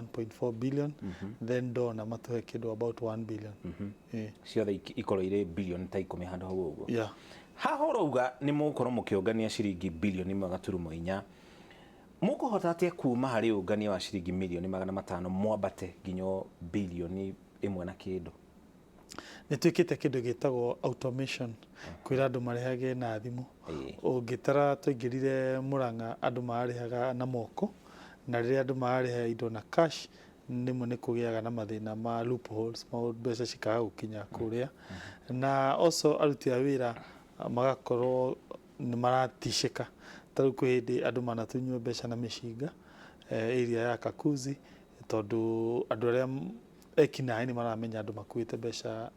1.4 billion then dona matuhe kindu about 1 billion ciothe ikorwo ire billion ta 10 handu hau uguo haha urauga ni mukorwo mukiongania ciringi billion 1.4 mukuhota atia kuma hari ungania wa ciringi milioni 500 mwambate nginyo billion 1 na kindu ni twikite kindu gitagwo automation kwira andu marihage na thimu ungitara twaingirire Murang'a andu marihaga na moko na riria andu mariha indo na cash nimwe ni kugiaga na mathina ma loopholes ma mbeca cikaga gukinya kuria na also aruti a wira magakorwo ni maratishika taru kwi hindi andu manatunywa mbeca na mishinga area ya Kakuzi tondu andu aria ekinaĩ ni maramenya andu makuite mbeca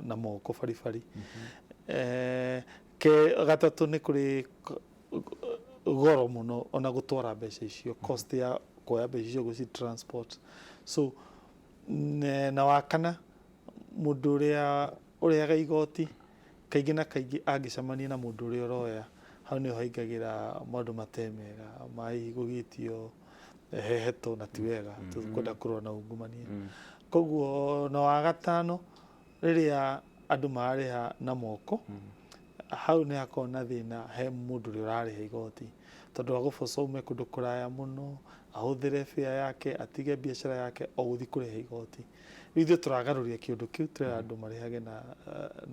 na moko baribari ke gatatu ni kuri goro muno ona gutwara mbeca icio cost ya kuoya mbeca icio guci transport so na wakana mundu uria igoti kaingi na kaingi angicamania na mundu uria uroya hau ni haingagira maundu matemega mai gugitio heheto na tiwega tukwenda kurwa na ungumania koguo na wagatano riria andu mariha na moko hau ni akona thina he mundu uri urariha igoti tondu aguboca ume kundu kuraya muno ahuthire fare yake atige biashara yake o guthi kuriha igoti ithu turagaruria kiundu kiu tira andu marihage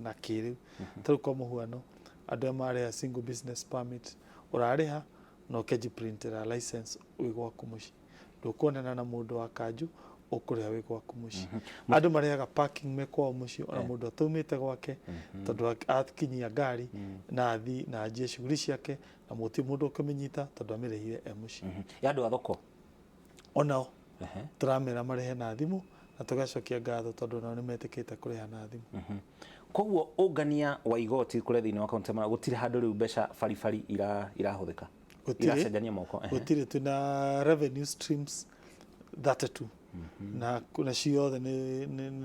na kiriu taru kwa muhuano andu mariha single business permit urariha no keji printer license wi gwaku muci ndukuonana na mundu wa kanju ukuriha wi gwaku muci andu marihaga parking mekwa muci ona mundu atumite gwake tondu atkinyia ngari na athi na ajie shughuli ciake na muti mundu ukamenyita tondu amirehire muci ya andu a thoko onao turamera marihe na thimu na tugacokia ngatho tondu nao ni metikite kuriha na thimu koguo ungania wa igoti kure thiini wa kaunti mara gutire handu riu mbeca baribari irahuthika iracenjania moko gutire tuna revenue streams 32 na kuna ciothe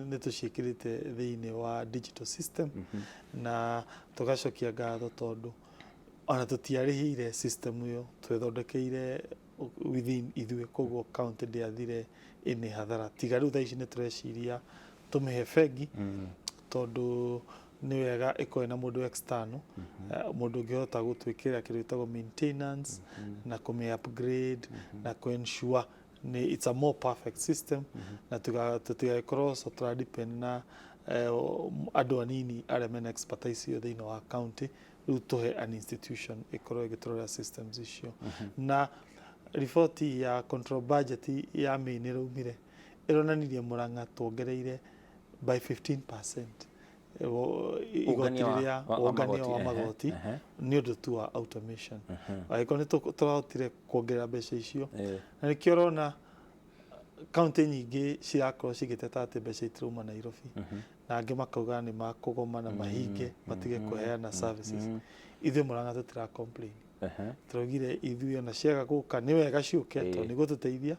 ni tuciikirite thiini wa digital system na tugacokia ngatho tondu ona tutiarihire system iyo twethondekeire within ithue koguo county ndiathire ini hathara tiga riu thaici ni tureciria tumihe bengi tondu ni wega ikoe na mundu external mundu ngihota gutwikira kindu gitagwo maintenance na kume upgrade na ku ensure it's a more perfect system na tutigakorwo so tra depend na andu anini aria mena expertise yo thiini wa county riu tuhe an institution ikorwo igiturora systems icio na riboti ya control budget ya main iraumire ironanirie Murang'a tuongereire by 15% igotiriria ungania wa magoti ni undu tu wa automation aiko ni turahotire kuongerera mbeca icio na nikio urona county nyingi cirakorwo cigiteta ati mbeca itiruma Nairobi na angi makauga ni makugoma na mahinge matige kuheana services ithuĩ Murang'a tutira complain turugire ithuĩ ona ciaga guka ni wega ciuke tondu ni gututeithia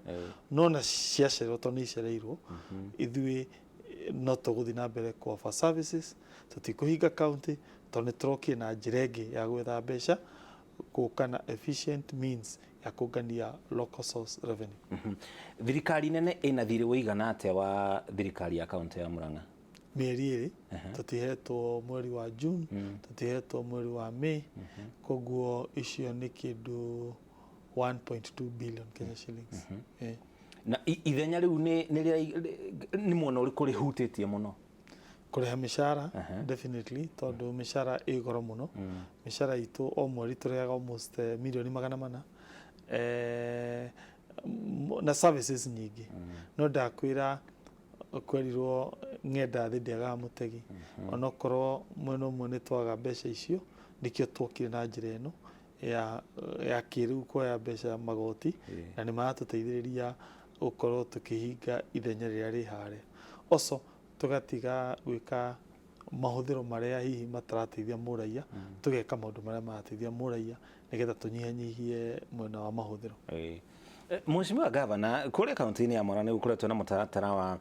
no na ciacerwo tondu ni cereirwo ithuĩ no tuguthi na mbere ku offer services tutikuhinga county tondu turokie na njira ingi ya gwetha mbeca gukana efficient means ya kugania local source revenue thirikari nene ina thiri wigana atia wa thirikari ya county ya Murang'a mieri iri tutihetwo mweri wa June tutihetwo mweri wa May koguo icio ni kindu 1.2 billion Kenya shillings na ithenya riu ni muno uri kuri hutitie muno kuriha mishara definitely tondu mishara igoro muno mishara itu o mweri turiaga almost milioni 400 na services nyingi no ndakwira kwerirwo ngenda thidiaga mutegi onokorwo mweno mwene twaga mbeca icio nikio twokire na njira eno ya kiriu kwa mbeca magoti na ni maratuteithiriria ukorwo tukihinga ithenya riria ri hare oso tugatiga gwika mahuthiro maria hihi matarateithia muraia tugeka maundu maria marateithia muraia nigetha tunyihanyihie mwena wa mahuthiro Mheshimiwa Gavana kule kaunti-ini ya Murang'a ni ukuretwo na mutaratara wa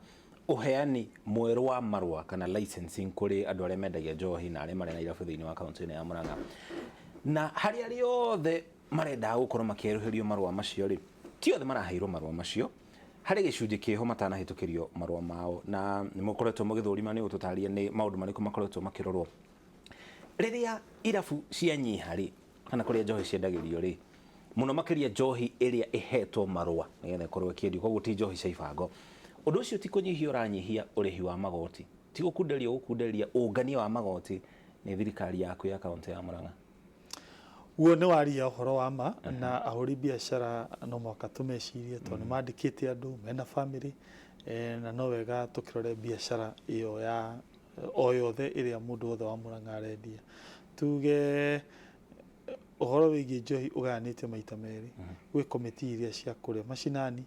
uheani mweru wa marua kana licensing kuri andu aria mendagia njohi na aria mari na irabu thiini wa kaunti-ini ya Murang'a na hari ariothe marenda gukorwo makieruhirio marua macio ri ti othe maraheirwo marua macio harä gä cunjä kä ho matanahä tå kä rio marũa mao na nä måkoretwo må gä thå rima nä gå tå taria nä maå ndå marä kå makoretwo makä rorwo rä rä a irabu cianyiha rä kana kå rä a njohi ciendagä rio rä må no makä ria njohi ä rä a ĩhetwo marũa nä getha ĩkorwo ä kä endio koguo ti njohi cia ibango å ndå å cio ti kå nyihia å ranyihia å rä hi wa magoti ti gå kunderia gå kunderia ũngania wa magoti nä thirikari yaku ya kaunti ya Murang'a guo nä waria å horo wa ma na ahũri biacara no mwaka tå mecirie tondũ nĩ mandĩkĩte andũ mena bamĩrĩ na no wega tũkĩrore biacara ĩyo ya o yothe ĩrĩa mũndũ wothe wa Murang'a arendia tuge ũhoro wĩgiĩ njohi ũgayanĩtio maita merĩ gwĩ komiti iria cia kũrĩa macinani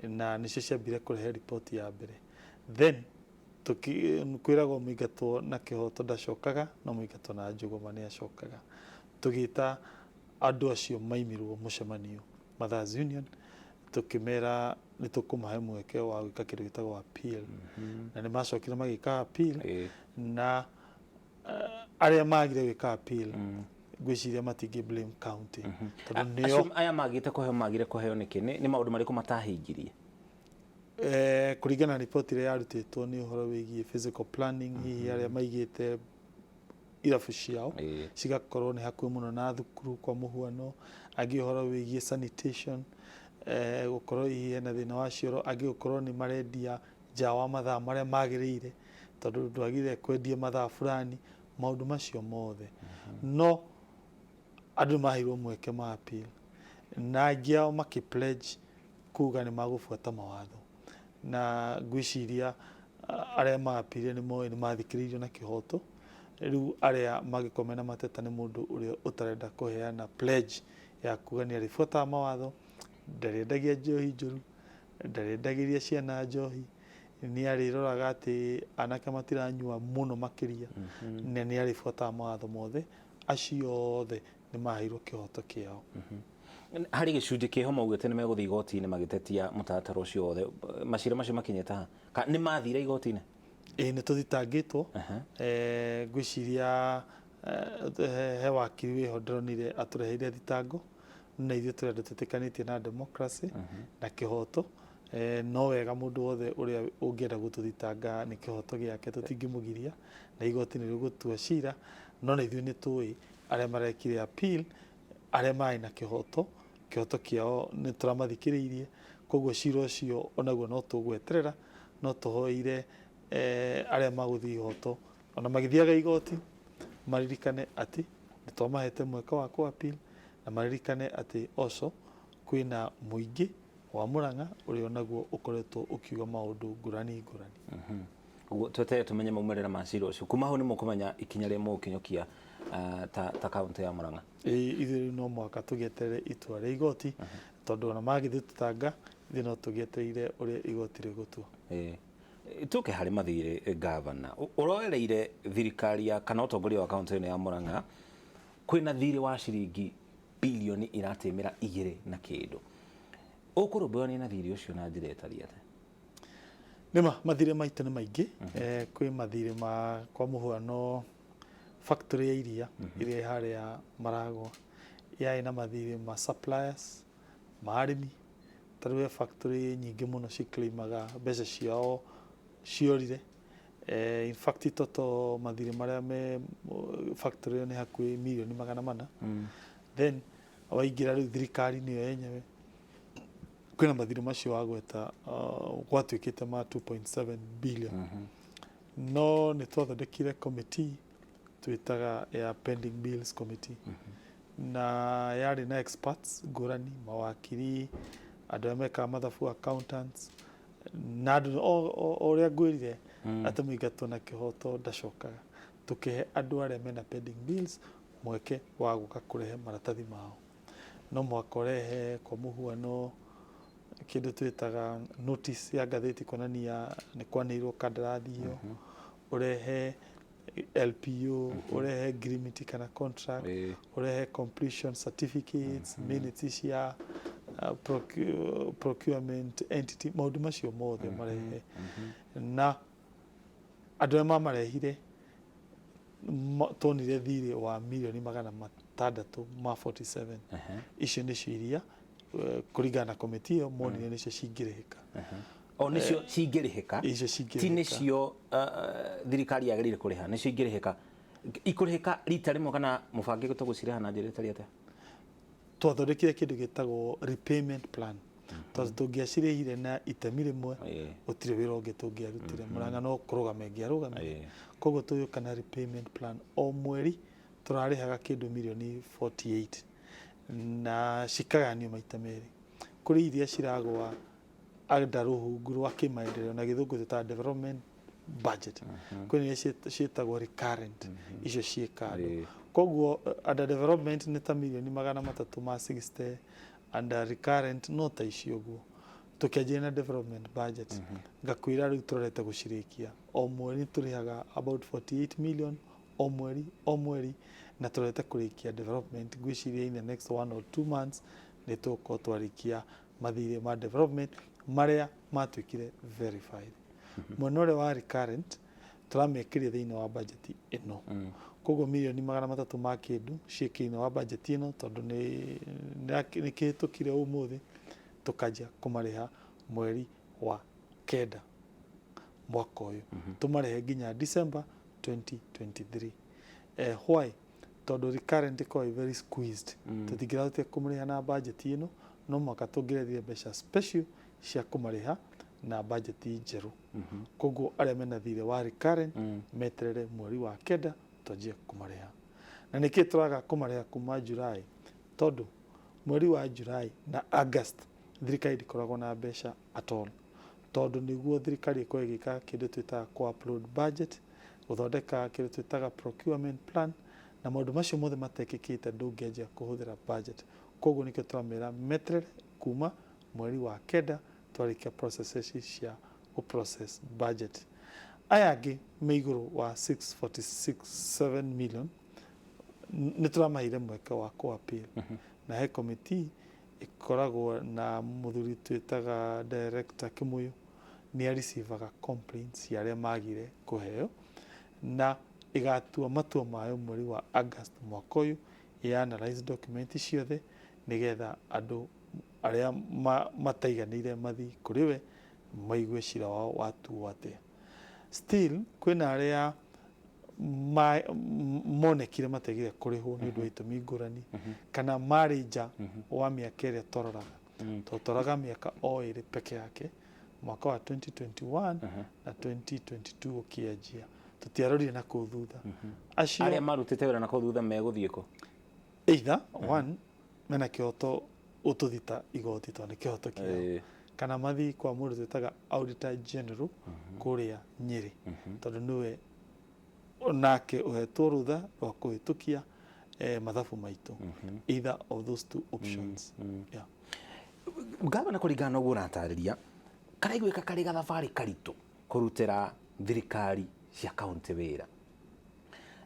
na nĩcio ciambire kũrehe riboti ya mbere then kwĩragwo mũingatwo na kĩhoto ndacokaga no mũingatwo na njũgũma nĩ acokaga tũgĩta andũ acio maimirwo mũcemanio Mothers Union tũkĩmera nĩ tũkũmahe mweke wa gwĩka kĩndũ gĩtagwo appeal na nĩ macokire magĩka appeal na arĩa magire gwĩka appeal ngwĩciria matingĩ blame county tondũ nĩo aya magĩte kũheo nĩkĩ nĩ maũndũ marĩkũ matahingirie kũringana na riboti ĩrĩa yarutĩtwo nĩ ũhoro wĩgiĩ physical planning hihi arĩa maigĩte irabu ciao cigakorwo nĩ hakuhĩ mũno na thukuru kwa mũhuano angĩ ũhoro wĩgiĩ sanitation gũkorwo hihi hena thĩna wa cioro angĩ gũkorwo nĩ marendia nja wa mathaa marĩa magĩrĩire tondũ ndwagĩrĩire kwendia mathaa fulani maũndũ macio mothe no andũ maheirwo mweke ma appeal na angĩ ao makĩ-pledge kuga nĩ magũbuata mawatho na ngwĩciria arĩa ma-appeal nĩ moĩ nĩ mathikĩrĩirio na kĩhoto rĩu arĩa mangĩkorwo mena mateta nĩ mũndũ ũrĩa ũtarenda kũheana pledge ya kuga nĩ arĩbuataga mawatho ndarĩendagia njohi njũru ndarĩendagĩria ciana njohi nĩ arĩroraga atĩ anake matiranyua mũno makĩria na nĩ arĩbuataga mawatho mothe acio othe nĩ maheirwo kĩhoto kĩao harĩ gĩcunjĩ kĩho maugĩte nĩ megũthiĩ igoti-inĩ magĩtetia mũtaratara ũcio wothe macira macio makinyĩte ha nĩ mathire igoti-inĩ nĩ tũthitangĩtwo ngwĩciria he wakiri wĩho ndĩronire atũreheire thitango na ithuĩ tũrenda twĩtĩkanĩtie na democracy na kĩhoto no wega mũndũ wothe ũrĩa ũngĩenda gũtũthitanga nĩ kĩhoto gĩake tũtingĩmũgiria na igoti nĩ rĩgũtua cira no na ithuĩ nĩ tũĩ arĩa marekire appeal arĩa marĩ na kĩhoto kĩao nĩ tũramathikĩrĩirie koguo cira ũcio onaguo no tũgweterera no tũhoire arĩa magũthiĩ ihoto ona magĩthiaga igoti maririkane atĩ nĩ twamahete mweke wa kũ-appeal na maririkane atĩ also kwĩna mũingĩ wa Murang'a ũrĩa onaguo ũkoretwo ũkiuga maũndũ ngũrani ngũrani ũguo twetereire tũmenye maumĩrĩra ma cira ũcio kuma hau nĩ mũkũmenya ikinya rĩa mũgũkinyũkia ta kaunti ya Murang'a ithuĩ no mwaka tũgĩeterere itua rĩa igoti tondũ ona magĩthiĩ tũtanga ithuĩ no tũgĩetereire ũrĩa igoti rĩgũtua tuke harĩ mathirĩ gavana ũroereire thirikari ya kana ũtongoria wa kaunti ya Murang'a kwĩna thirĩ wa ciringi bilioni iratĩmĩra 2 na kĩndũ ũkũrũmbũyania na thirĩ ũcio na njĩra ĩtariĩ atĩa nĩma mathirĩ maitũ nĩ maingĩ kwĩ mathirĩ ma kwa mũhuano factory ya iria ĩrĩa harĩa Maragwa yarĩ na mathirĩ ma suppliers ma arĩmi tarĩu factory nyingĩ mũno cikĩimaga mbeca ciao ciorire in fact toto mathirĩ marĩa me factory nĩ hakuhĩ milioni 400 then waingĩra rĩu thirikari nĩyo yenyewe kwĩna mathirĩ macio wagweta gwatuĩkĩte ma 2.7 billion no nĩ twathondekire committee twĩtaga ya pending bills committee na yarĩ na experts ngũrani mawakiri andũ arĩa mekaga mathabu accountants na andũ o ũrĩa ngwĩrire atĩ mũingatwo na kĩhoto ndacokaga tũkĩhe andũ arĩa mena pending bills mweke wa gũka kũrehe maratathi mao no mwaka ũrehe kwa mũhuano kĩndũ twĩtaga notice ya ngathĩti kuonania nĩ kwanĩirwo kandarathi ĩyo ũrehe LPO ũrehe agreement kana contract ũrehe completion certificates minutes cia procurement entity maũndũ macio mothe marehe na andũ arĩa mamarehire tonire thirĩ wa milioni 647 icio nĩcio iria kuringana na komiti ĩyo monire nĩcio cingĩrĩhĩka. O nicio cingĩrĩhĩka Icio cingĩrĩhĩka. ti nĩcio thirikari yagĩrĩire kũrĩha, nĩcio ingĩrĩhĩka ikũrĩhĩka rita rĩmwe kana mũbangĩte gũcirĩha na njĩra ĩtariĩ atĩa? Twathondekire kĩndũ gĩtagwo repayment plan, tondũ tũngĩacirĩhire na itemi rĩmwe gũtirĩ wĩra ũngĩ tũngĩarutire. Mũrang'a no kũrũgama ingĩarũgamire. Koguo tũgĩũka na repayment plan, o mweri tũrarĩhaga kĩndũ mirioni 48 na cikagayanio maita merĩ. Kũrĩ iria ciragwa under rũhungu rwa kĩmaendeleo na gĩthũngũ twĩtaga development budget. Kwĩna iria ciĩtagwo recurrent, icio ciĩ kando. Koguo under development nĩ ta mirioni 360, under recurrent no ta icio ũguo. Tũkĩanjia na development budget, ngakwĩra rĩu tũrorete gũcirĩkia. O mweri tũrĩhaga about 48 million o mweri na tũrorete kũrĩkia development. Ngwĩciria in the next 1 or 2 months nĩ tũgũkorwo twarĩkia mathirĩ ma development marĩa matuĩkire verified. Mwena ũrĩa wa recurrent tũramekĩrĩra thĩinĩ wa budget ĩno. Koguo mirioni 300 ma kĩndũ ciĩkĩrĩirwo wa budget ĩno, tondũ nĩ kĩhĩtũkire ũmũthĩ, tũkanjia kũmarĩha mweri wa kenda mwaka ũyũ. Tũmarĩhe nginya December 2023. Why? Tondũ recurrent ĩkoragwo very squeezed. Tũtingĩrahotire kũmarĩha na budget ĩno, no mũhaka tũngĩrethire mbeca special cia kũmarĩha na budget njerũ. Koguo arĩa mena thirĩ wa recurrent meterere mweri wa kenda twanjie kũmarĩha. Na nĩkĩ tũraga kũmarĩha kuma July? Tondũ mweri wa July na August thirikari ndĩkoragwo na mbeca at all. Tondũ nĩguo thirikari ĩkorwo ĩgĩka kĩndũ twĩtaga ku-upload budget, gũthondeka kĩndũ twĩtaga procurement plan, na maũndũ macio mothe matekĩkĩte ndũngĩanjia kũhũthĩra budget. Koguo nĩkĩo tũramera meterere kuma mweri wa kenda twarĩkia processes cia gũ-process budget. Aya angĩ me igũrũ wa 647 million nĩ tũramahire mweke wa kũ-appeal. Na he committee ĩkoragwo na mũthuri twĩtaga director Kĩmũyũ, nĩ arecivaga complaints cia arĩa magire kũheo na ĩgatua matua mayo mweri wa August mwaka ũyũ, ĩ-analyze document ciothe nĩgetha andũ arĩa mataiganĩire mathi kũrĩ we maigue cira wao watuo atĩa. Still kwĩna arĩa monekire mategire kũrĩhwo nĩ ũndũ wa itũmi ngũrani, kana marĩ nja wa mĩaka ĩrĩa twaroraga. Twaroraga mĩaka o ĩrĩ peke yake, mwaka wa 2021 na 2022 ũkĩanjia. Tũtiarorire na kũu thutha. Arĩa marutĩte wĩra na kũu thutha megũthiĩ kũ? Either one mena kĩhoto ũtũthita igoti, tondũ nĩ kĩhoto kĩao, kana mathi kwa mũndũ twĩtaga Auditor General kũrĩa Nyĩrĩ, tondũ nĩwe onake ũhetwo rũtha rwa kũhĩtũkia mathabu maitũ. Either of those two options. Ngavana kũringana na ũguo ũratarĩria, karaiguĩka karĩ gathabarĩ karitũ kũrutĩra thirikari cia kaunti wĩra.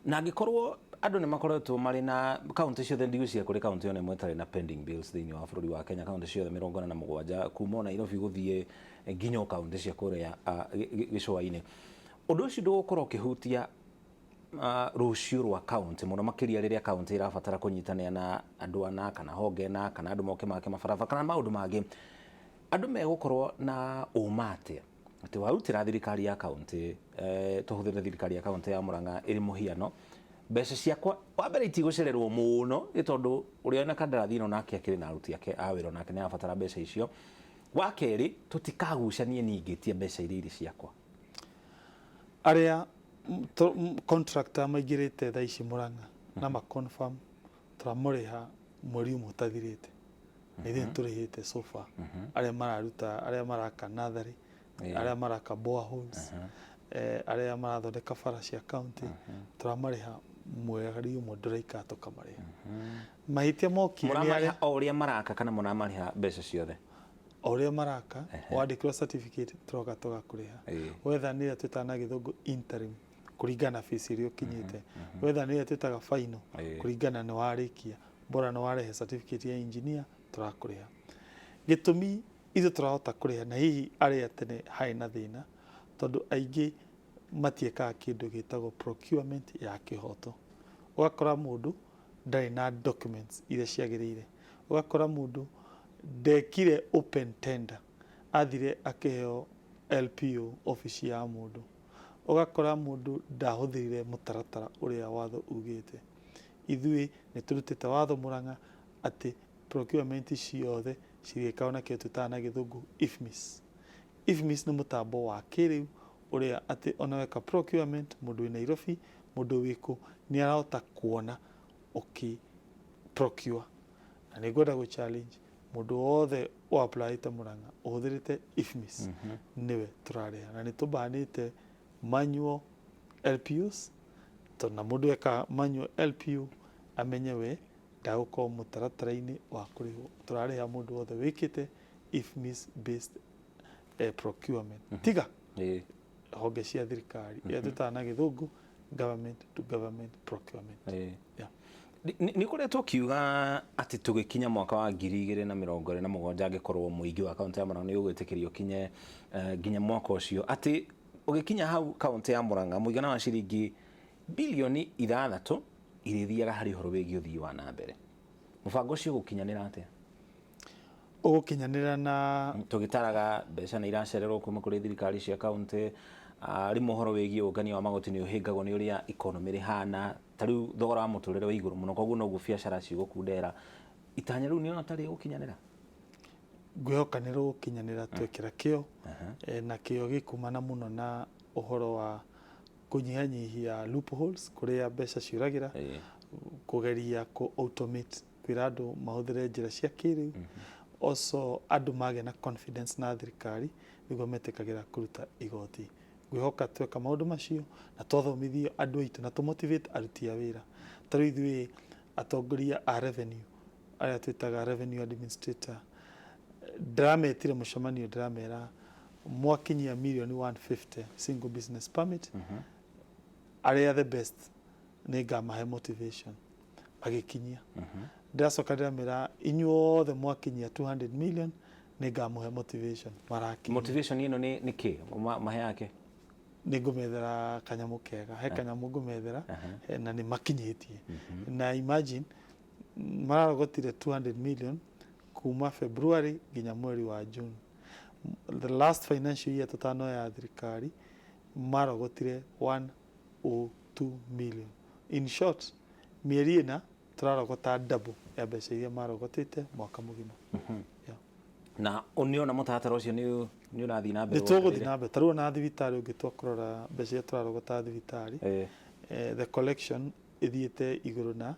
Na angĩkorwo andũ nĩ makoretwo marĩ na kaunti ciothe, ndigwĩciria kũrĩ kaunti ona ĩmwe ĩtarĩ na pending bills thĩinĩ wa bũrũri wa Kenya. Kaunti ciothe 47 kuma Nairobi gũthiĩ nginya kaunti cia kũrĩa gĩcũa-inĩ. Ũndũ ũcio ndũgũkorwo ũkĩhutia rũciũ rwa kaunti mũno makĩria rĩrĩa kaunti ĩrabatara kũnyitanĩra na andũ ana kana honge na kana andũ moke make mabarabara kana maũndũ mangĩ. Andũ megũkorwo na ũma atĩa atĩ warutĩra thirikari ya kaunti, tũhũthĩre thirikari ya kaunti ya Mũrang'a ĩrĩ mũhiano, mbeca ciakwa wa mbere itigũcererwo mũno nĩ tondũ ũrĩa wĩna kandarathi ĩno nake akĩrĩ na aruti ake a wĩra nake nĩ arabatara mbeca icio. Wa kerĩ, tũtikagucanie ningĩ tie mbeca iria irĩ ciakwa. Arĩa contractor maingĩrĩte thaa ici Mũrang'a na ma confirm tũramũrĩha mweri ũmwe ũtathirĩte. Nĩ ithuĩ tũrĩhĩte so far. Arĩa mararuta, arĩa maraka natharĩ, arĩa maraka boreholes, arĩa marathondeka bara cia kaunti, tũramarĩha mweri ũmwe ndũraikara tũkamarĩha. Mahĩtia mokire nĩ arĩa o ũrĩa maraka kana mũramarĩha mbeca ciothe? O ũrĩa maraka, wandĩkĩrwo certificate tũroka tũgakũrĩha. Wetha nĩ ĩrĩa twĩtaga na gĩthũngũ interim, kũringana na fees iria ũkinyĩte. Wetha nĩ ĩrĩa twĩtaga final, kũringana nĩ warĩkia. Bora nĩ warehe certificate ya engineer, tũrakũrĩha. Gĩtũmi ithuĩ tũrahota kũrĩha, na hihi arĩa tene harĩ na thĩna, tondũ aingĩ matiĩkaga kĩndũ gĩtagwo procurement ya kĩhoto. Ũgakora mũndũ ndarĩ na documents iria ciagĩrĩire. Ũgakora mũndũ ndekire open tender athire akiheo LPO office ya mundu ugakora mundu ndahuthirire mutaratara uria watho ugite ithui ni turutite watho Murang'a ati procurement ciothe cigikao na kä tutana githungu IFMIS ni mutambo wa kiriu uria ati onaweka procurement mundu wi Nairobi mundu wiku ni arahota kuona procure na ni gwenda go challenge mundu wothe o apply ta Murang'a uhuthirite IFMIS niwe turareha na ni tubanite manual LPUs na mundu eka manual LPU amenye we ndagũkorwo mũtaratara-inĩ wa kũrĩhwo tũrarĩha mũndũ wothe wĩkĩte IFMIS based procurement tiga honge cia thirikari iria tũtaga na gĩthũngũ government to government procurement. Nĩ koretwo kiuga atĩ tũgĩkinya mwaka wa 2027 angĩkorwo mũingĩ wa kaunti ya Murang'a nĩ ũgwĩtĩkĩrio kinye nginya mwaka ũcio atĩ ũgĩkinya hau kaunti ya Murang'a mũigana wa ciringi bilioni 6 irithiaga harĩ ũhoro wĩgiĩ ũthii wa na mbere mũbango ũcio ũgũkinyanĩra atĩa? Ũgũkinyanĩra na tũgĩtaraga mbeca nĩ iracererwo kuma kũrĩ thirikari cia kaunti rĩmwe ũhoro wĩgiĩ ũngania wa magoti nĩ ũhĩngagwo nĩ ũrĩa ikonomi rĩhana ta rĩu thogora wa mũtũrĩre wa igũrũ mũno koguo noguo biacara cigũkundera itanya rĩu nĩona tarĩ gũkinyanĩra? Ngwĩhoka nĩ rũgũkinyanĩra twekĩra kĩo na kĩo gĩkumana mũno na ũhoro wa kunyihanyihia loopholes kuria mbeca ciũragĩra kugeria ku automate kwĩra andũ mahũthĩre njĩra cia kĩrĩu also andũ magĩa na confidence na thirikari nĩguo metĩkagĩra kũruta igoti. Ngwĩhoka tweka maũndũ macio na twathomithio andũ aitũ na tũmotivate aruti a wĩra ta rĩu ithuĩ atongoria a revenue arĩa twĩtaga revenue administrator ndĩrametire mũcemanio ndĩramera mwakinyia milioni 150 single business permit arĩa the best nĩ ngamahe motivation agĩkinyia ndĩracoka ndĩramera inyuothe mwakinyia 200 million nĩ ngamuhe motivation marakinyia. Motivation ĩno nĩ kĩ mahe yake? Nĩ ngũmethera kanyamũ kega he kanyamũ ngũmethera na nĩ makinyĩtie na imagine mararogotire 200 million kuma February nginya mweri wa June. The last financial year tutano ya thirikari marogotire 102 million. In short mieri ĩna turarogota double ya mbeca iria marogotete mwaka mũgima. Na uniona mũtaratara ũcio nĩ ũrathiĩ na mbere? Nĩ tũgũthiĩ na mbere tarĩu na thibitarĩ ũngĩtua kũrora mbeca iria turarogota thibitarĩ the collection ithiĩte igũrũ na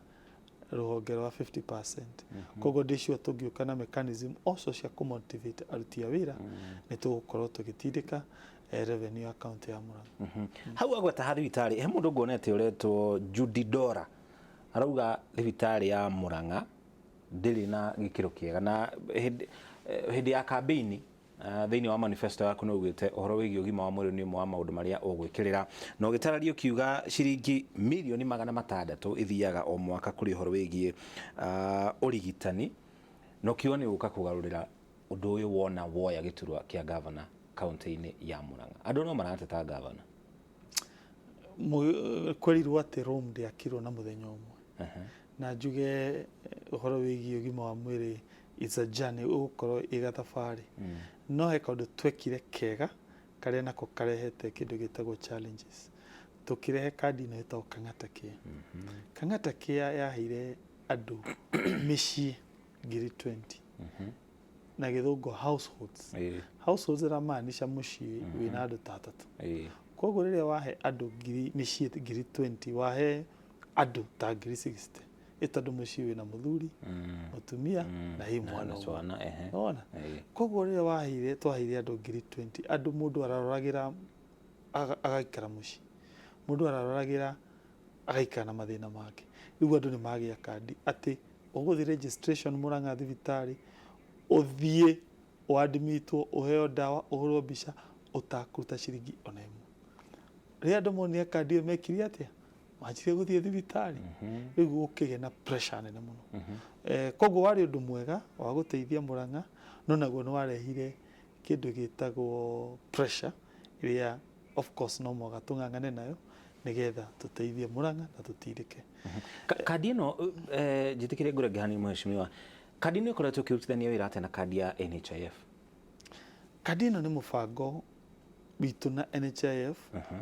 rũhonge rwa 50%. Koguo ndĩcio tũngĩũka na mechanism also cia kũmotivate aruti a wĩra nĩ tũgũkorwo tũgĩtindĩka revenue account ya Murang'a. Hau agweta thibitarĩ he mũndũ nguonete ũretwo Judy Dora arauga thibitarĩ ya Murang'a ndĩrĩ na gĩkĩro kĩega na hĩndĩ ya campaign thĩinĩ wa manifesto yaku nĩ ugĩte ũhoro wĩgiĩ ũgima wa mwĩrĩ nĩ ũmwe wa maũndũ marĩa ũgwĩkĩrĩra na ũgĩtarario kiuga ciringi milioni 600 ithiaga o mwaka kũrĩ ũhoro wĩgiĩ ũrigitani no kiuga nĩ ũka kũgarũrĩra ũndũ ũyũ wona woya gĩturwa kĩa governor kaunti-inĩ ya Murang'a. Andũ no marateta governor kwerirwo atĩ Rome ndĩakirwo na mũthenya ũmwe na njuge ũhoro wĩgiĩ ũgima wa mwĩrĩ it's a journey ũgũkorwo ĩga thabarĩ no he kaũndũ twekire kega karĩa nako karehete kĩndũ gĩtagwo challenges. Tũkĩrehe kandi ĩno ĩtagwo Kang'ata Care. Kang'ata Care yaheire andũ mĩciĩ 20 na gĩthũngũ households ĩramaanisha mũciĩ wĩna andũ ta atatũ. Koguo rĩrĩa wahe andũ mĩciĩ 20 wahe andũ ta 60 ĩtondũ mũciĩ wĩna mũthuri mũtumia na hĩ mwana ona koguo rĩrĩa twaheire andũ 20 andũ mũndũ araroragĩra agaikara mũciĩ mũndũ araroragĩra agaikara na mathĩna make. Rĩu andũ nĩ magĩa kandi atĩ ũgũthiĩ registration Murang'a thibitarĩ ũthiĩ ũadmitwo ũheo ndawa ũhũrwo mbica ũtakũruta ciringi ona ĩmwe. Rĩrĩa andũ monire kandi ĩyo mekire atĩa manjire gũthiĩ thibitarĩ rĩu gũkĩgĩa na pressure nene mũno. Koguo warĩ ũndũ mwega wa gũteithia Murang'a no naguo nĩ warehire kĩndũ gĩtagwo pressure ĩrĩa of course no mũhaka tũng'ang'ane nayo nĩgetha tũteithie Murang'a na tũtindĩke. Kandi ĩno njĩtĩkĩrie ngũrenge hanini mheshimiwa Kadi nĩ ũkoretwo ũkĩrutithania wĩra atĩa na kadi ya NHIF? Kadi ĩno nĩ mũbango witũ na NHIF,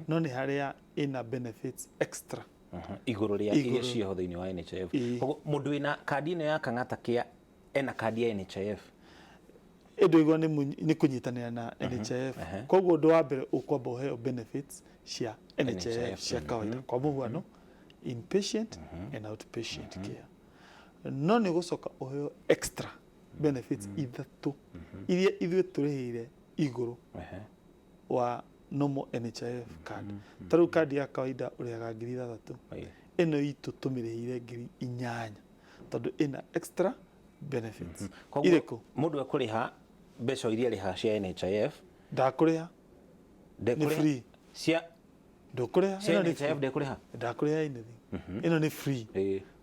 no nĩ harĩa ĩna benefits extra igũrũ rĩa iria ciho thĩinĩ wa NHIF. Koguo mũndũ wĩna kadi ĩno ya kang'ata kĩa ena kadi ya NHIF, ĩndũ igua nĩ kũnyitanĩra na NHIF. Koguo ũndũ wa mbere ũkwamba ũheo benefits cia NHIF cia kawaida, kwa mũhuano inpatient and outpatient care. No nĩ gũcoka ũheo extra benefits ithatũ iria ithuĩ tũrĩhĩire igũrũ wa normal NHIF card. Tarĩu kadi ya kawaida ũrĩhaga 6,000, ĩno itũ tũmĩrĩhĩire 8,000 tondũ ĩna extra benefits. Irĩkũ? Mũndũ ekũrĩha mbeca iria rĩha cia NHIF, ndakũrĩha nĩ free cia ndũkũrĩha cia NHIF ndekũrĩha, ndakũrĩha anything. Ĩno nĩ free,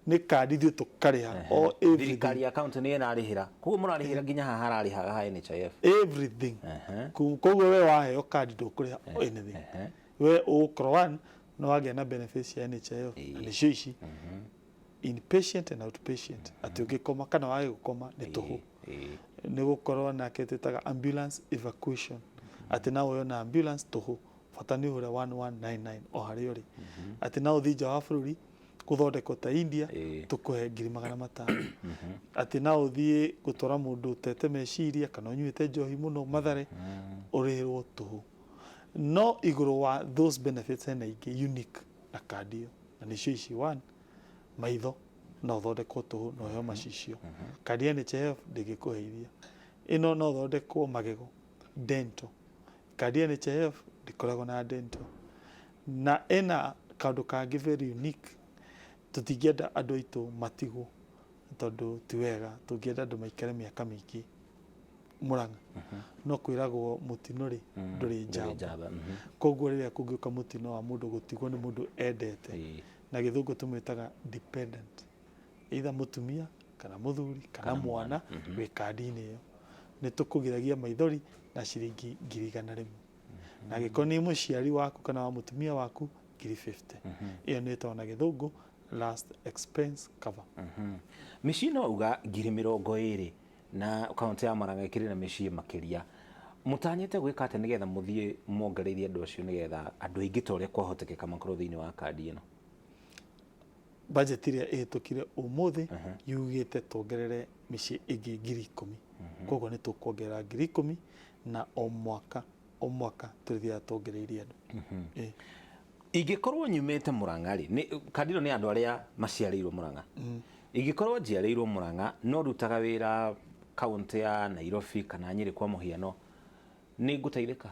nĩ kadi ithuĩ tũkarĩha o everything. Thirikari account nĩ ĩrarĩhĩra, koguo mũrarĩhĩra nginya haha hararĩhaga ha NHIF everything. Koguo we waheo kadi ndũkũrĩha anything. We ũgũkorwo one no wagĩa na benefits cia NHIF na nĩcio ici inpatient and outpatient. Atĩ ũngĩkoma kana wage gũkoma nĩ tũhũ. Nĩ gũkorwo na twĩtaga ambulance evacuation, atĩ na woyo na ambulance tũhũ, bata nĩ ũhũre 1199 o harĩa ũrĩ. Atĩ na ũthiĩ nja wa bũrũri gũthondekwo ta India tũkũhe 500,000. Atĩ na ũthiĩ gũtwara mũndũ ũtete meciria kana ũnyuĩte njohi mũno Mathare ũrĩhĩrwo tũhũ. No igũrũ wa those benefits hena ingĩ unique na kadi ĩyo, na nĩcio ici: one, maitho no ũthondekwo tũhũ no ũheo macicio. Kadi ya NHIF ndĩngĩkũheithia. Ĩno no ũthondekwo magego, dental. Kadi ya NHIF ndĩkoragwo na dental. Na ĩna kaũndũ kangĩ very unique, tũtingĩenda andũ aitũ matigwo tondũ ti wega, tũngĩenda andũ maikare mĩaka mĩingĩ Murang'a. No kwĩragwo mũtino rĩ ndũrĩ njamba. Koguo rĩrĩa kũngĩũka mũtino wa mũndũ gũtigwo nĩ mũndũ endete, na gĩthũngũ tũmwĩtaga dependent, either mũtumia kana mũthuri kana mwana wĩ kadi-inĩ ĩyo, nĩ tũkũgiragia maithori na ciringi 100,000. Na gĩkorwo nĩ mũciari waku kana wa mũtumia waku 50,000. Ĩyo nĩ ĩtagwo na gĩthũngũ last expense cover. Mĩciĩ no uga 20,000 na kaunti ya Murang'a ĩkĩrĩ na mĩciĩ makĩria. Mũtanyĩte gwĩka atĩ nĩgetha mũthiĩ muongereire andũ acio nĩgetha andũ aingĩ ta ũrĩa kwahotekeka makorwo thĩinĩ wa kadi ĩno? Budget ĩrĩa ĩhĩtũkire ũmũthĩ yugĩte tuongerere mĩciĩ ĩngĩ 10,000. Koguo nĩ tũkuongerera 10,000 na o mwaka tũrĩthiaga tuongereirie andũ. Ingĩkorwo nyumĩte Murang'a rĩ, kadi ĩno nĩ andũ arĩa maciarĩirwo Murang'a. Ingĩkorwo njiarĩirwo Murang'a no rutaga wĩra kaunti ya Nairobi kana Nyĩrĩ kwa mũhiano, nĩ ngũteithĩka?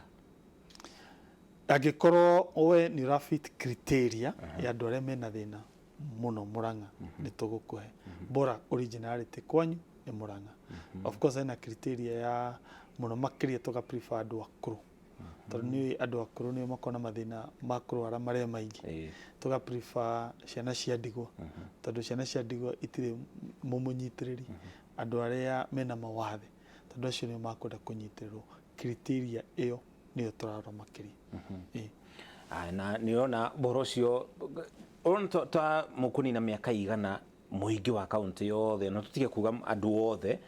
Angĩkorwo we nĩ ũrafit criteria ya andũ arĩa mena thĩna mũno Murang'a, nĩ tũgũkũhe bora originality kwanyu nĩ Murang'a. Of course ena criteria ya mũno makĩria tũga prefer andũ akũrũ, tondũ nĩ andũ akũrũ nĩo makoragwo na mathĩna ma kũrwara marĩa maingĩ. Tũga prefer ciana cia ndigwa, tondũ ciana cia ndigwa itirĩ mũnyitĩrĩri. Andũ arĩa mena mawathe, tondũ acio nĩo makwenda kũnyitĩrĩrwo. Criteria ĩyo nĩyo tũrarora makĩria. Na nĩona boro ũcio ta mũkũnina mĩaka igana mũingĩ wa kaunti yothe, na tũtige kuga andũ othe,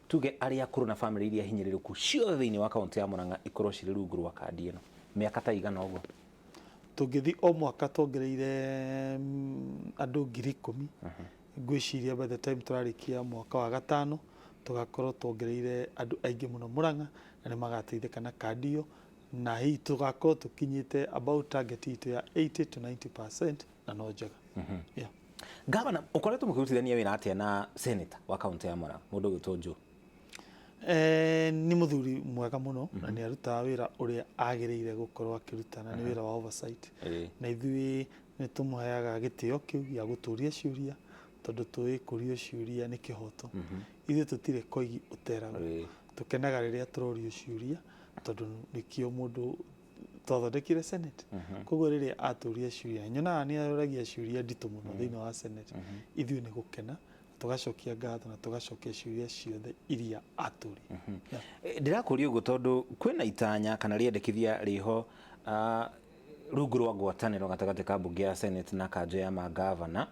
tuge arĩa akũrũ na bamĩrĩ iria hinyĩrĩrĩku ciothe thĩinĩ wa kaunti ya Murang'a ikorwo cirĩ rungu rwa kadi ĩno, mĩaka ta igana ũguo? Tũngĩthiĩ o mwaka tuongereire andũ 10,000, ngwĩciria by the time tũrarĩkia mwaka wa gatano tũgakorwo tuongereire andũ aingĩ mũno Murang'a na nĩ magateithĩka na kadi ĩyo, na hihi tũgakorwo tũkinyĩte about target itũ ya 80 to 90% na no njega. Gavana, ũkoretwo mũkĩrutithania wĩra atĩa na senator wa kaunti ya Murang'a, mũndũ ũgwĩtwo Joe? Nĩ mũthuri mwega mũno na nĩ arutaga wĩra ũrĩa agĩrĩire gũkorwo akĩruta, na nĩ wĩra wa oversight. Na ithuĩ nĩ tũmũheaga gĩtĩo kĩu gĩa gũtũria ciũria, tondũ tũĩ kũrio ciũria nĩ kĩhoto. Ithuĩ tũtirĩ koigi ũteragwo, tũkenaga rĩrĩa tũrorio ciũria, tondũ nĩkĩo mũndũ twathondekire senate. Koguo rĩrĩa atũria ciũria, nyonaga nĩ aroragia ciũria nditũ mũno thĩinĩ wa senate, ithuĩ nĩ gũkena tugacokia ngatho na tugacokia ciũria ciothe iria atũria. Ndĩrakũria ũguo tondũ kwĩna itanya kana rĩendekithia rĩho rungu rwa ngwatanĩro gatagatĩ ka mbunge ya senate na kanjũ ya magavana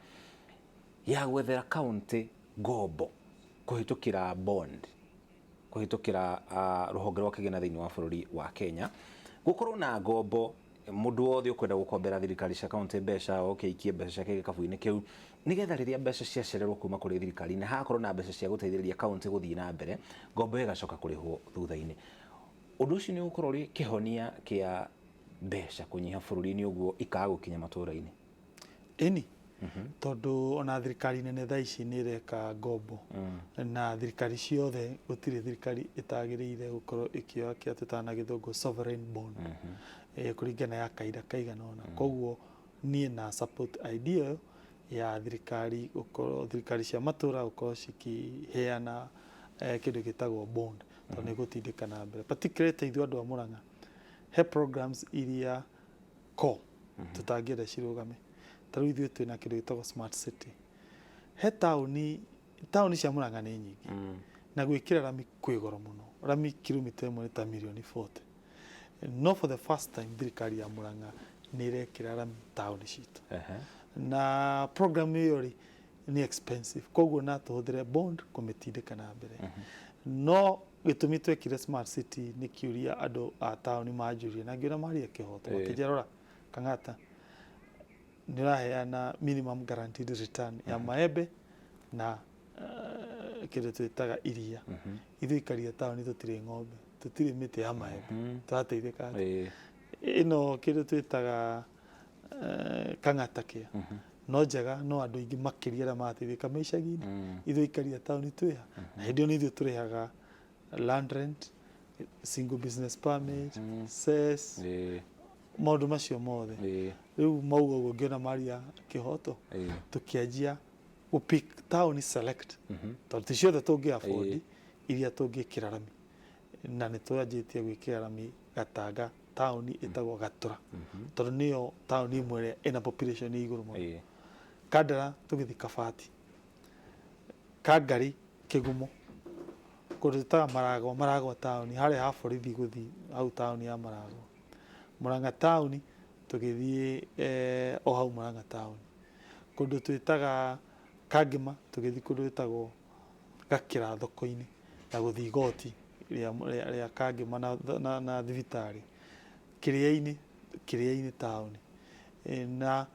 ya gwethera kaunti ngombo kuhitukira bond kuhitukira ruhonge rwa kigena thiini wa bururi wa Kenya gukorwo na ngombo mundu wothe ukwenda gukombera thirikari cia county mbeca ikie mbeca ciake gikabu-ini kiu nigetha riria mbeca ciacererwo kuma kuri thirikari na hakorwo na mbeca cia guteithĩrĩria county guthii na mbere ngombo igacoka kurihwo thutha-ini. Undu ucio ni ukorwo ri kihonia kia mbeca kunyiha bururi-ini uguo ikaga gukinya matura-ini ini tondu ona thirikari nene thaa ici nĩ ireka ngombo na thirikari ciothe gutire thirikari itagĩrĩire gukorwo ikioya kia tutana githungu sovereign bond kuringana ya kaida kaigana ona koguo niĩ na support idea ya thirikari gukorwo thirikari cia matura gukorwo cikiheana kindu gitagwo bond tondu nĩgũtindĩka na mbere particularly ithuĩ andũ a Murang'a he programs iria tutangĩenda cirũgame. Tarĩu ithuĩ twĩna kĩndũ gĩtagwo smart city. He taũni cia Murang'a nĩ nyingĩ na gwĩkĩra rami kwĩ goro mũno. Rami kilomita ĩmwe nĩ ta mirioni 40. No for the first time thirikari ya Murang'a nĩ ĩrekĩra rami taũni citũ. Na program ĩyo rĩ nĩ expensive koguo na tũhũthĩre bond kũmĩtindĩka na mbere. No gĩtũmi twekire smart city nĩ kĩũria andũ a taũni manjũrie na ngĩona marĩa kĩhoto makĩnjĩra Kang'ata nĩraheana minimum guaranteed return ya maembe na kĩndũ twĩtaga iria. Ithuĩ ikaria taũni tũtirĩ ng'ombe tũtirĩ mĩtĩ ya maembe tũrateithĩka ĩno kĩndũ twĩtaga Kang'ata kĩa no njega no andũ aingĩ makĩria arĩa marateithĩka me icagi-inĩ. Ithuĩ ikaria taũni twĩha na hĩndĩ ĩyo nĩ ithuĩ tũrĩhaga land rent, single business permit, cess maũndũ macio mothe. Rĩu mauga ũguo ngĩona maria kĩhoto tũkĩanjia pick taũni select tondũ ti ciothe tũngĩ afford iria tũngĩkĩra rami na nĩ twanjĩtie gwĩkĩra rami Gatanga taũni ĩtagwo Gatura tondũ nĩyo taũni ĩmwe ĩrĩa ĩna population ĩ igũrũ mũno. Kandara tũgĩthiĩ Kabati, Kangari, Kĩgumo, kũndũ twĩtaga Maragwa taũni harĩa ha borithi gũthiĩ hau taũni ya Maragwa. Murang'a taũni tũgĩthiĩ o hau Murang'a taũni. Kũndũ twĩtaga Kangema tũgĩthiĩ kũndũ gwĩtagwo Gakĩra thoko-inĩ na gũthiĩ igoti rĩa Kangema na thibitarĩ. Kĩrĩainĩ taũni na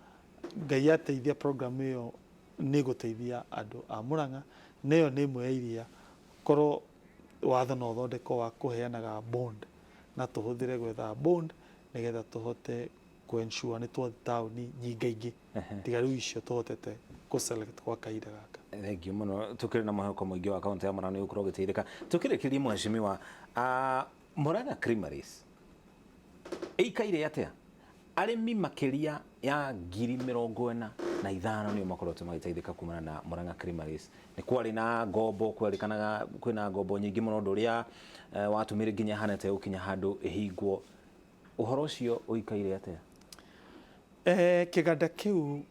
Ngai ateithia program ĩyo nĩ gũteithia andũ a Murang'a na ĩyo nĩ ĩmwe ya iria korwo watho no thondeko wa kũheanaga bond na tũhũthĩre gwetha bond nigetha tũhote ku-ensure nĩ twathi taũni nyingaingĩ tiga rĩu icio tũhotete ku-select kwa kahinda gaka. Thank you muno tukĩrĩ na mwĩhoko mũingĩ wa kaunti ya Murang'a nĩgũkorwo gĩteithĩka. Tũkĩrĩkĩrie mheshimiwa Murang'a Creameries ĩikaire atĩa? Arĩmi makĩria ya 45,000 nĩo makoretwo magĩteithĩka kumana na Murang'a Creameries. Nĩ kwarĩ na ngombo kwerĩkanaga kwĩna ngombo nyingĩ mũno ũndũ ũrĩa watũmire nginya hanete gũkinya handũ ĩhingwo. Ũhoro ũcio ũikaire atĩa? Kĩganda kĩu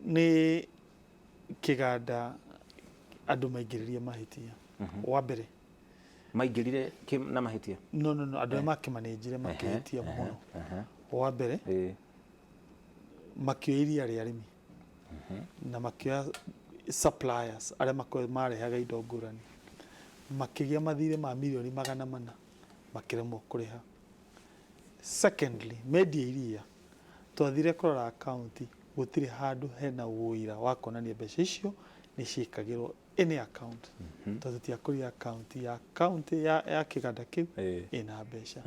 nĩ kĩganda andũ maingĩrĩrie mahĩtia. Wa mbere maingĩrire na mahĩtia? No andũ arĩa makĩmanĩnjire makĩhĩtia mũno. Wa mbere makĩoya iria rĩa arĩmi na makĩoya suppliers arĩa marehaga indo ngũrani makĩgĩa mathirĩ ma mirioni 400 makĩremwo kũrĩha. Secondly, media iria twathire kũrora akaunti gũtirĩ handũ hena wũira wa kuonania mbeca icio nĩ ciĩkagĩrwo any account tondũ tũtiakũria akaunti ya kĩganda kĩu ĩna mbeca.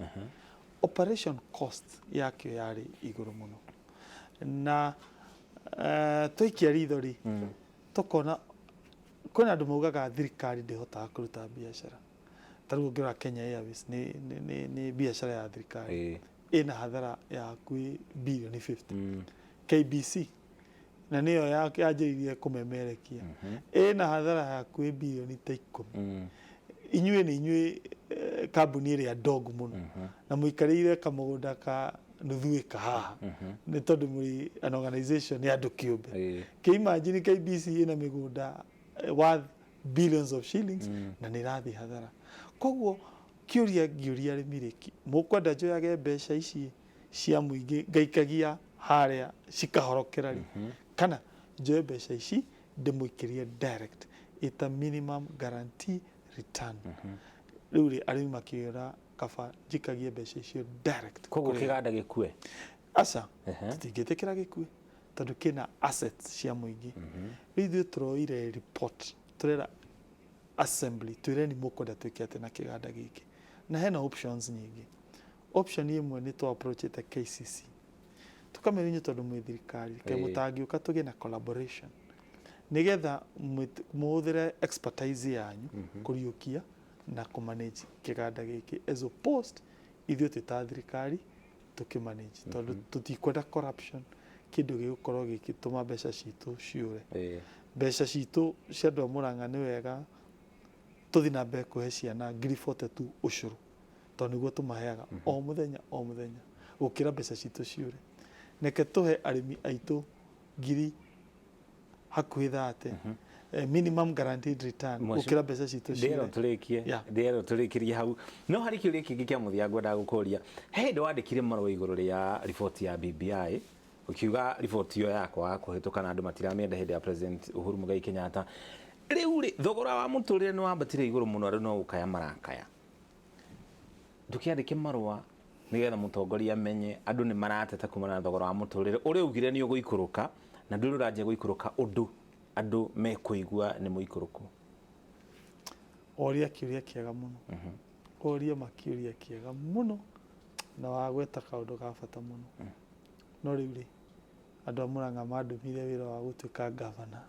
Operation cost yakĩo yarĩ igũrũ mũno na twaikia ritho rĩ tũkona kwĩna andũ maugaga thirikari ndĩhotaga kũruta biacara. Tarĩu ũngĩrora Kenya Airways nĩ biacara ya thirikari ĩna hathara ya hakuhĩ bilioni 50. KBC na nĩyo yanjĩrĩirie kũmemerekia ĩna hathara ya hakuhĩ bilioni ta 10. Inyuĩ nĩ inyuĩ kambuni ĩrĩa ndongu mũno na mũikarĩire kamũgũnda ka nuthu ĩka haha nĩ tondũ mũrĩ an organization ya andũ kĩũmbe. Imagine KBC ĩna mĩgũnda worth billions of shillings na nĩ ĩrathiĩ hathara. Koguo kĩũria ngĩũria arĩmi rĩki mũkwenda njoyage mbeca ici cia mũingĩ ngaikagia harĩa cikahorokera rĩ kana njoe mbeca ici ndĩmũikĩrie direct ita minimum guarantee return riu ri arimi makiora kaba njikagie mbeca icio direct koguo kiganda gikue aca tutingĩtĩkĩra gĩkue tondũ kĩna assets cia mũingĩ rĩu ithuĩ tũroire report tũrera assembly twĩreni mũkwenda twĩke atĩ na kĩganda gĩkĩ na hena options nyingĩ option ĩmwe nĩ twa approachĩte KCC tũkamenya tondũ mwĩ thirikari kaĩ mũtangĩũka tũgĩe na collaboration nĩgetha mũhũthĩre expertise yanyu kũriũkia na kũmanage kĩganda gĩkĩ as opposed ithuĩ twĩ ta thirikari tũkĩmanage tondũ tũtikwenda corruption kĩndũ gĩgũkorwo gĩgĩtũma mbeca citũ ciũre mbeca citũ cia andũ a Mũrang'a nĩ wega tũthi na mbere kũhe ciana ngiri 42 ũcũrũ tondũ nĩguo tũmaheaga o mũthenya gũkĩra mbeca citũ ciũre neke tũhe arĩmi aitũ ngiri hakuhĩ 30 minimum guaranteed return gũkĩra mbeca citũ ciũre ndĩrero tũrĩkĩrie hau no harĩ kĩũria kĩngĩ kĩa mũthia ngwendaga gũkũria he hĩndĩ wandĩkire marũa igũrũ rĩa riboti ya BBI ukiuga riboti iyo yakwa kũhĩtũka na andũ matiramĩenda hĩndĩ ya President Uhuru Muigai Kenyatta rĩu rĩ thogora wa mũtũrĩre nĩ wambatire igũrũ mũno rĩu no gũkaya marakaya ndũkĩandĩke marũa nĩgetha mũtongoria amenye andũ nĩ marateta kumana na thogora wa mũtũrĩre ũrĩa ugire nĩ ũgũikũrũka na ndũrĩ ũranjia gũikũrũka ũndũ andũ mekũigua nĩ mũikũrũku oria kĩũria kĩega mũno oria makĩũria kĩega mũno na wagweta kaũndũ ga bata mũno no rĩu rĩ andũ a Mũrang'a mandũmire wĩra wa gũtuĩka gavana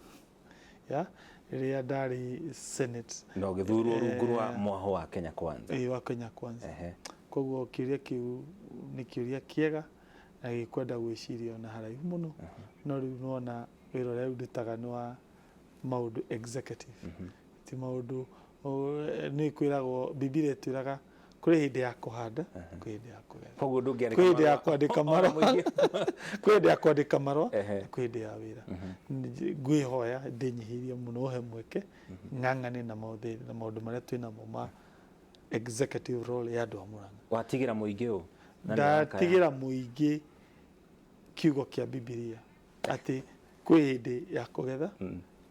rĩrĩa ndarĩ Senate no gĩthurwo rungu rwa mwaho wa Kenya Kwanza wa Kenya Kwanza koguo kĩũria kĩu nĩ kĩũria kĩega na gĩkwenda gwĩciria na haraihu mũno no rĩu nona wĩra ũrĩa ndutaga nĩ wa maũndũ executive ti maũndũ nĩ kwĩragwo Biblia ĩtwĩraga kũrĩ hĩndĩ ya kũhanda kũrĩ hĩndĩ ya kũgetha koguo ndũngĩandĩka kũrĩ hĩndĩ ya kwandĩka marũa kũrĩ hĩndĩ ya kwandĩka marũa kũrĩ hĩndĩ ya wĩra ngwĩhoya ndĩnyihĩrie mũno ũhe mweke ng'ang'ane na maũndũ marĩa twĩnamo ma executive role ya andũ a Mũrang'a watigĩra mũingĩ ũũ ndatigĩra mũingĩ kiugo kĩa Biblia atĩ kwĩ hĩndĩ ya kũgetha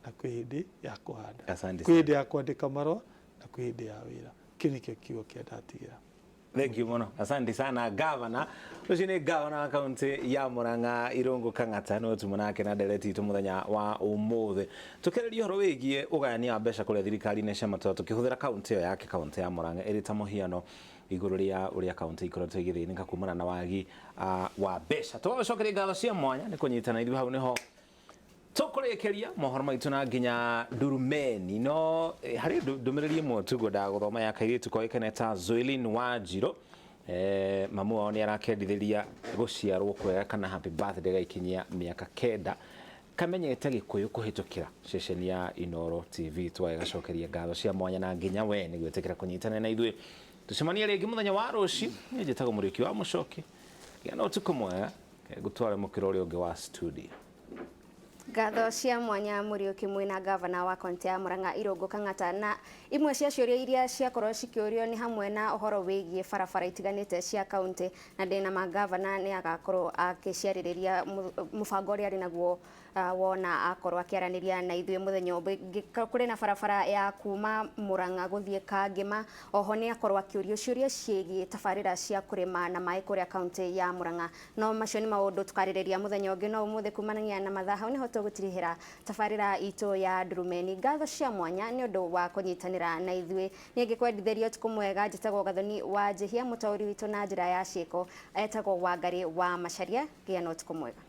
na kwĩ hĩndĩ ya kũhanda kwĩ hĩndĩ ya kwandĩka marũa na kwĩ hĩndĩ ya wĩra kĩu nĩkĩo kiugo kĩa ndatigĩra Thank you muno. Asante sana Governor. Ucio ni Governor wa kaunti ya Mũrang'a Irũngũ Kang'ata no tumanake na ndereti itu muthenya wa umuthi. Tukereria horo wigie ugayania wa mbeca kuria thirikari ne cia matatu tukihũthĩra kaunti yo yake kaunti ya Mũrang'a ĩrĩ ta mũhiano igũrũ rĩa ũrĩa kaunti ikoretwo igĩthĩnĩka kumana na wagi wa mbeca. Tũcokeria ngatho cia mwanya nĩ kũnyitana ithuĩ hau niho tukurekeria mohoro maitu na nginya Ndurumeni no hari ndumiriri imwe tu ngwendaga guthoma ya kairitu koikane ta Zoelin Wanjiro mamu wao ni arakendithĩria gũciarwo kwega kana happy birthday gaikinyia mĩaka 9 kamenyete Gĩkũyũ kũhĩtũkĩra ceceni ya Inooro TV twagacokeria ngatho cia mwanya na nginya we nĩ gwĩtĩkĩra kũnyitana na ithuĩ tucemanie rĩngĩ mũthenya wa rũciũ nĩ njĩtagwo Mũrĩki wa Mũcoki gĩa no ũtukũ mwega gũtwara mũkĩro ũrĩa ũngĩ wa studio. Ngatho cia mwanya Mũriũki mwĩna gavana wa kaunti ya Mũrang'a Irũngũ Kang'ata na imwe cia ciũria iria ciakorwo cikĩũrio nĩ hamwe na ũhoro wĩgiĩ barabara itiganĩte cia kaunti na ndĩna magavana nĩ agakorwo akĩciarĩrĩria mũbango ũrĩa arĩ naguo wona akorwo akĩaranĩria na ithuĩ mũthenya ũngĩ kũrĩ na barabara ya kuma Mũrang'a gũthiĩ Kangema oho nĩ akorwo akĩũrio ciũria ciĩgiĩ tabarĩra cia kũrĩma na maĩ kũrĩa kaunti ya Mũrang'a no macio nĩ maũndũ tukarĩrĩria mũthenya ũngĩ no ũmũthĩ kumanagia na mathaa hau nĩho tũgũtirihĩra tabarĩra itũ ya Ndurumeni. Ngatho cia mwanya nĩ ũndũ wa kũnyitanĩra na ithuĩ nĩ ngĩkwendithĩria ũtukũ mwega njĩtagwo Gathoni wa Njĩhia mũtaũri witũ na njĩra ya ciĩko etagwo Wangari wa Macharia gĩa na ũtukũ mwega.